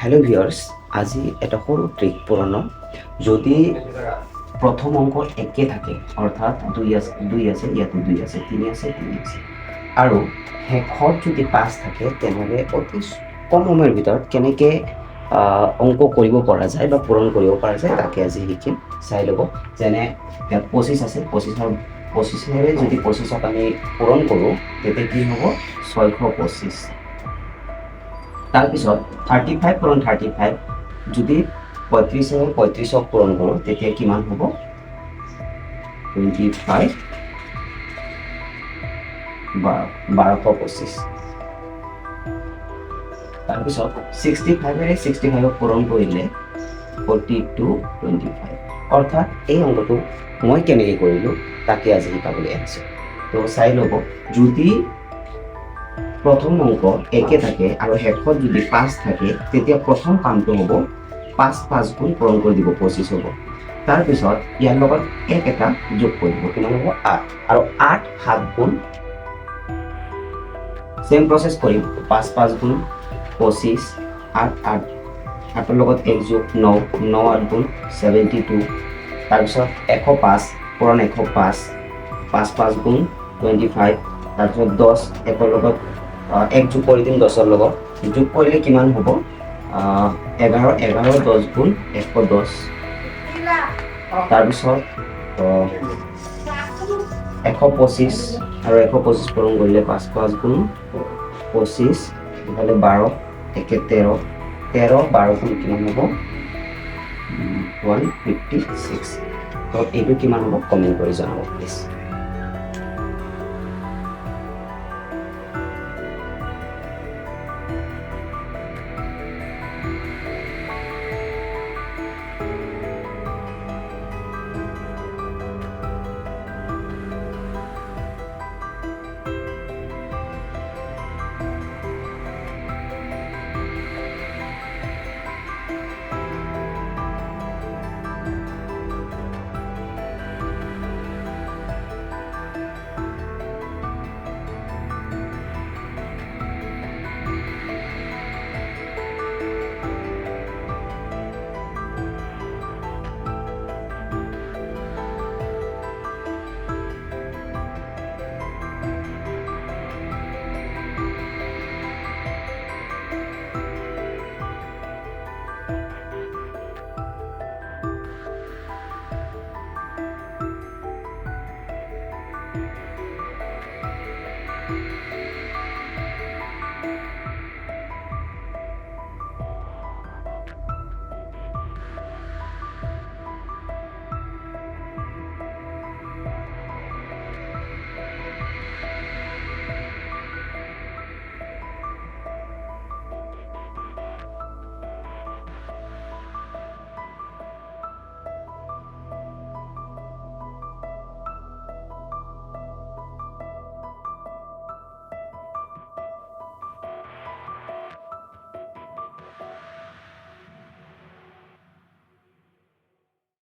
Hello viewers, আজি এটা সৰু ট্ৰিক পূৰণ যদি প্ৰথম অংক একে থাকে অৰ্থাৎ 2 আছে ইয়াতো 2 আছে 3 আছে 3 আছে আৰু শেষত যদি 5 থাকে তেনেহ'লে অতি কম সময়ৰ ভিতৰত কেনেকৈ অংক কৰিব পৰা যায় বা পূৰণ কৰিব পৰা যায় তাকে আজি শিকিম। চাই ল'ব। যেনে ইয়াত 25 আছে, 25ৰে যদি 25ক আমি পূৰণ কৰোঁ তেতিয়া কি হ'ব 625। তাৰপিছত 35 পূৰণ 35 যদি 35ৰে 35ক পূৰণ কৰোঁ তেতিয়া কিমান হ'ব 25 1225। তাৰপিছত 65ৰে 65ক পূৰণ কৰিলে 4225। অৰ্থাৎ এই অংকটো মই কেনেকৈ কৰিলোঁ তাকে আজি শিকাবলৈ আহিছোঁ। তো চাই ল'ব, যদি প্ৰথম অংক একে থাকে আৰু শেষত যদি 5 থাকে তেতিয়া প্ৰথম কামটো হ'ব 5 গুণ পূৰণ কৰি দিব 25 হ'ব। তাৰপিছত ইয়াৰ লগত 1 এটা যোগ কৰি দিব, কিমান হ'ব 8, আৰু 8 7 গুণ সেম প্ৰচেছ কৰিম। 5 গুণ 25, 8 লগত 1 যোগ 9, 8 গুণ 72। তাৰপিছত 105 পূৰণ 105, 5 গুণ 25। তাৰপিছত 10 1 লগত 1 যোগ কৰি দিম 10ৰ লগত, যোগ কৰিলে কিমান হ'ব 11 10 গুণ 110। তাৰপিছত 125 আৰু 125 পূৰণ কৰিলে 5 গুণ 25, ইফালে 12 1 13, 12 গুণ কিমান হ'ব 156। তো এইটো কিমান হ'ব কমেণ্ট কৰি জনাব প্লিজ।